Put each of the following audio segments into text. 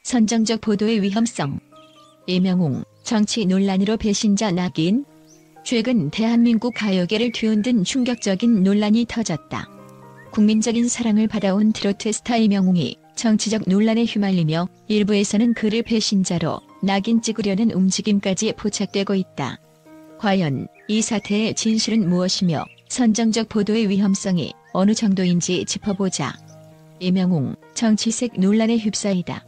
선정적 보도의 위험성. 이명웅, 정치 논란으로 배신자 낙인? 최근 대한민국 가요계를 뒤흔든 충격적인 논란이 터졌다. 국민적인 사랑을 받아온 트로트 스타 이명웅이 정치적 논란에 휘말리며 일부에서는 그를 배신자로 낙인 찍으려는 움직임까지 포착되고 있다. 과연 이 사태의 진실은 무엇이며 선정적 보도의 위험성이 어느 정도인지 짚어보자. 이명웅, 정치색 논란에 휩싸이다.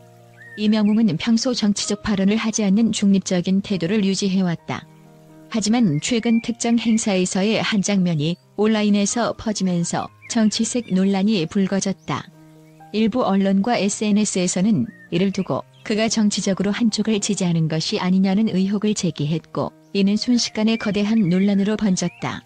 이명웅은 평소 정치적 발언을 하지 않는 중립적인 태도를 유지해왔다. 하지만 최근 특정 행사에서의 한 장면이 온라인에서 퍼지면서 정치색 논란이 불거졌다. 일부 언론과 SNS에서는 이를 두고 그가 정치적으로 한쪽을 지지하는 것이 아니냐는 의혹을 제기했고, 이는 순식간에 거대한 논란으로 번졌다.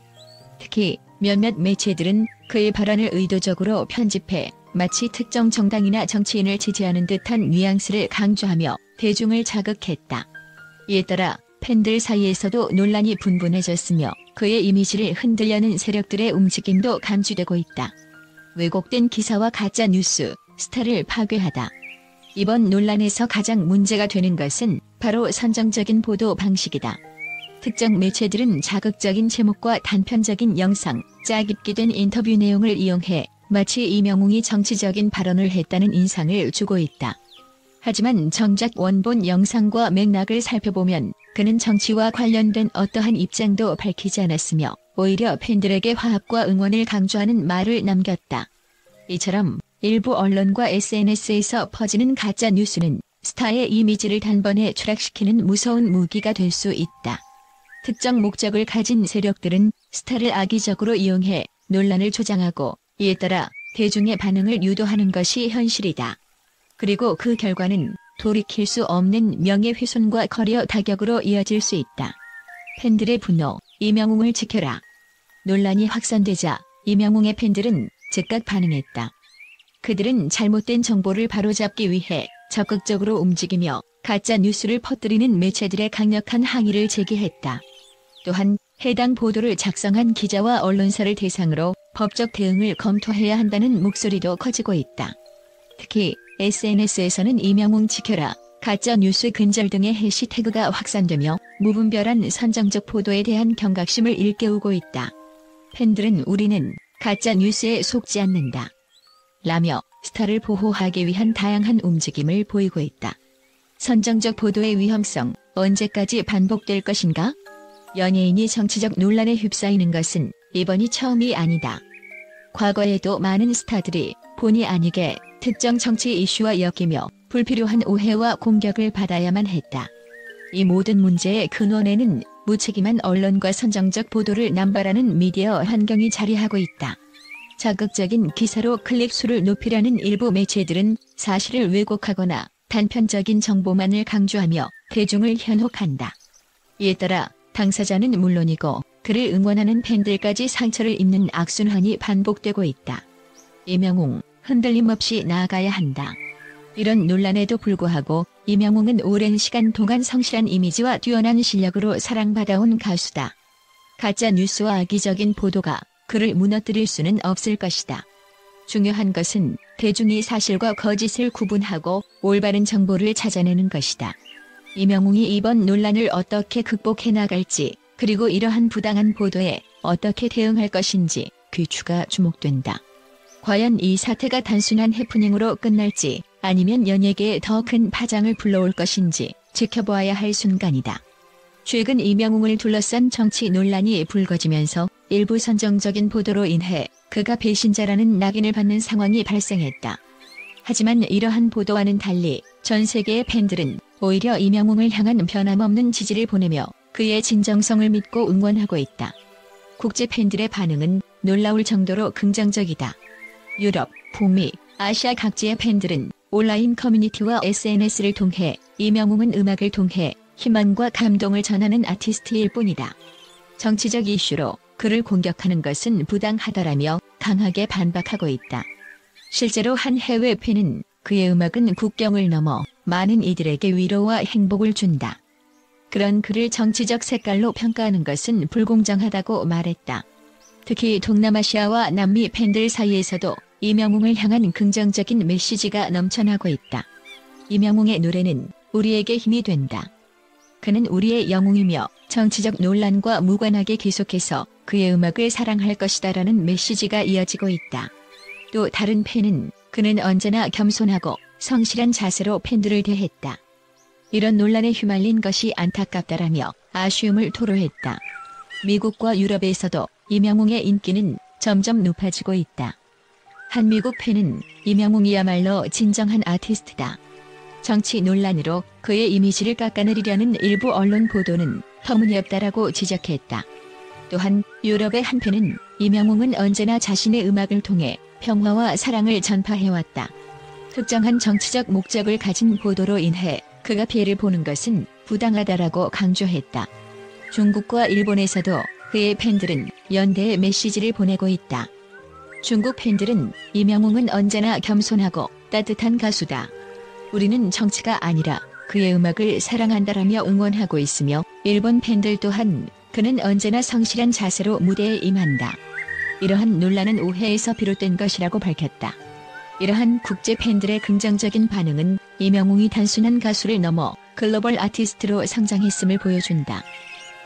특히 몇몇 매체들은 그의 발언을 의도적으로 편집해 마치 특정 정당이나 정치인을 지지하는 듯한 뉘앙스를 강조하며 대중을 자극했다. 이에 따라 팬들 사이에서도 논란이 분분해졌으며 그의 이미지를 흔들려는 세력들의 움직임도 감지되고 있다. 왜곡된 기사와 가짜 뉴스, 스타를 파괴하다. 이번 논란에서 가장 문제가 되는 것은 바로 선정적인 보도 방식이다. 특정 매체들은 자극적인 제목과 단편적인 영상, 짜깁기 된 인터뷰 내용을 이용해 마치 이명웅이 정치적인 발언을 했다는 인상을 주고 있다. 하지만 정작 원본 영상과 맥락을 살펴보면 그는 정치와 관련된 어떠한 입장도 밝히지 않았으며 오히려 팬들에게 화합과 응원을 강조하는 말을 남겼다. 이처럼 일부 언론과 SNS에서 퍼지는 가짜 뉴스는 스타의 이미지를 단번에 추락시키는 무서운 무기가 될 수 있다. 특정 목적을 가진 세력들은 스타를 악의적으로 이용해 논란을 조장하고, 이에 따라 대중의 반응을 유도하는 것이 현실이다. 그리고 그 결과는 돌이킬 수 없는 명예훼손과 커리어 타격으로 이어질 수 있다. 팬들의 분노, 이명웅을 지켜라. 논란이 확산되자 이명웅의 팬들은 즉각 반응했다. 그들은 잘못된 정보를 바로잡기 위해 적극적으로 움직이며 가짜 뉴스를 퍼뜨리는 매체들의 강력한 항의를 제기했다. 또한 해당 보도를 작성한 기자와 언론사를 대상으로 법적 대응을 검토해야 한다는 목소리도 커지고 있다. 특히 SNS에서는 이명웅 지켜라, 가짜 뉴스 근절 등의 해시태그가 확산되며 무분별한 선정적 보도에 대한 경각심을 일깨우고 있다. 팬들은 우리는 가짜 뉴스에 속지 않는다 라며 스타를 보호하기 위한 다양한 움직임을 보이고 있다. 선정적 보도의 위험성, 언제까지 반복될 것인가? 연예인이 정치적 논란에 휩싸이는 것은 이번이 처음이 아니다. 과거에도 많은 스타들이 본의 아니게 특정 정치 이슈와 엮이며 불필요한 오해와 공격을 받아야만 했다. 이 모든 문제의 근원에는 무책임한 언론과 선정적 보도를 남발하는 미디어 환경이 자리하고 있다. 자극적인 기사로 클릭 수를 높이려는 일부 매체들은 사실을 왜곡하거나 단편적인 정보만을 강조하며 대중을 현혹한다. 이에 따라 당사자는 물론이고 그를 응원하는 팬들까지 상처를 입는 악순환이 반복되고 있다. 이명웅, 흔들림 없이 나아가야 한다. 이런 논란에도 불구하고 이명웅은 오랜 시간 동안 성실한 이미지와 뛰어난 실력으로 사랑받아온 가수다. 가짜 뉴스와 악의적인 보도가 그를 무너뜨릴 수는 없을 것이다. 중요한 것은 대중이 사실과 거짓을 구분하고 올바른 정보를 찾아내는 것이다. 이명웅이 이번 논란을 어떻게 극복해 나갈지, 그리고 이러한 부당한 보도에 어떻게 대응할 것인지 귀추가 주목된다. 과연 이 사태가 단순한 해프닝으로 끝날지 아니면 연예계에 더 큰 파장을 불러올 것인지 지켜보아야 할 순간이다. 최근 이명웅을 둘러싼 정치 논란이 불거지면서 일부 선정적인 보도로 인해 그가 배신자라는 낙인을 받는 상황이 발생했다. 하지만 이러한 보도와는 달리 전 세계의 팬들은 오히려 이명웅을 향한 변함없는 지지를 보내며 그의 진정성을 믿고 응원하고 있다. 국제 팬들의 반응은 놀라울 정도로 긍정적이다. 유럽, 북미, 아시아 각지의 팬들은 온라인 커뮤니티와 SNS를 통해 이명웅은 음악을 통해 희망과 감동을 전하는 아티스트일 뿐이다. 정치적 이슈로 그를 공격하는 것은 부당하다라며 강하게 반박하고 있다. 실제로 한 해외 팬은 그의 음악은 국경을 넘어 많은 이들에게 위로와 행복을 준다. 그런 그를 정치적 색깔로 평가하는 것은 불공정하다고 말했다. 특히 동남아시아와 남미 팬들 사이에서도 이명웅을 향한 긍정적인 메시지가 넘쳐나고 있다. 이명웅의 노래는 우리에게 힘이 된다. 그는 우리의 영웅이며 정치적 논란과 무관하게 계속해서 그의 음악을 사랑할 것이다라는 메시지가 이어지고 있다. 또 다른 팬은 그는 언제나 겸손하고 성실한 자세로 팬들을 대했다. 이런 논란에 휘말린 것이 안타깝다라며 아쉬움을 토로했다. 미국과 유럽에서도 이명웅의 인기는 점점 높아지고 있다. 한 미국 팬은 이명웅이야말로 진정한 아티스트다. 정치 논란으로 그의 이미지를 깎아내리려는 일부 언론 보도는 터무니없다라고 지적했다. 또한 유럽의 한 팬은 이명웅은 언제나 자신의 음악을 통해 평화와 사랑을 전파해왔다. 특정한 정치적 목적을 가진 보도로 인해 그가 피해를 보는 것은 부당하다라고 강조했다. 중국과 일본에서도 그의 팬들은 연대의 메시지를 보내고 있다. 중국 팬들은 이명웅은 언제나 겸손하고 따뜻한 가수다. 우리는 정치가 아니라 그의 음악을 사랑한다라며 응원하고 있으며 일본 팬들 또한 그는 언제나 성실한 자세로 무대에 임한다. 이러한 논란은 오해에서 비롯된 것이라고 밝혔다. 이러한 국제 팬들의 긍정적인 반응은 이명웅이 단순한 가수를 넘어 글로벌 아티스트로 성장했음을 보여준다.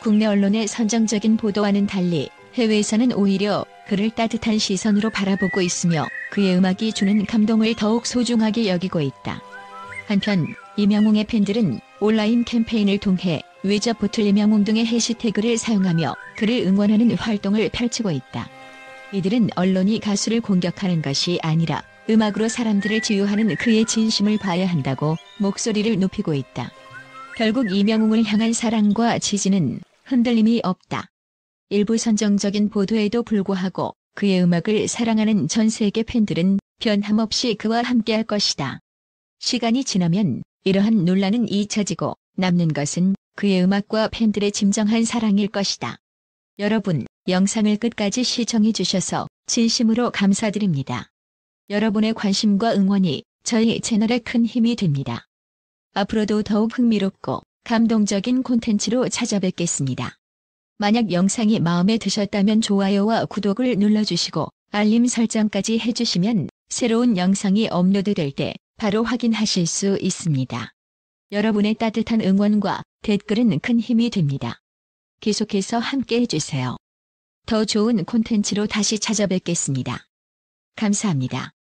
국내 언론의 선정적인 보도와는 달리 해외에서는 오히려 그를 따뜻한 시선으로 바라보고 있으며 그의 음악이 주는 감동을 더욱 소중하게 여기고 있다. 한편 이명웅의 팬들은 온라인 캠페인을 통해 외저보틀 이명웅 등의 해시태그를 사용하며 그를 응원하는 활동을 펼치고 있다. 이들은 언론이 가수를 공격하는 것이 아니라 음악으로 사람들을 치유하는 그의 진심을 봐야 한다고 목소리를 높이고 있다. 결국 이명웅을 향한 사랑과 지지는 흔들림이 없다. 일부 선정적인 보도에도 불구하고 그의 음악을 사랑하는 전 세계 팬들은 변함없이 그와 함께할 것이다. 시간이 지나면 이러한 논란은 잊혀지고 남는 것은 그의 음악과 팬들의 진정한 사랑일 것이다. 여러분, 영상을 끝까지 시청해 주셔서 진심으로 감사드립니다. 여러분의 관심과 응원이 저희 채널에 큰 힘이 됩니다. 앞으로도 더욱 흥미롭고 감동적인 콘텐츠로 찾아뵙겠습니다. 만약 영상이 마음에 드셨다면 좋아요와 구독을 눌러주시고 알림 설정까지 해주시면 새로운 영상이 업로드될 때 바로 확인하실 수 있습니다. 여러분의 따뜻한 응원과 댓글은 큰 힘이 됩니다. 계속해서 함께 해주세요. 더 좋은 콘텐츠로 다시 찾아뵙겠습니다. 감사합니다.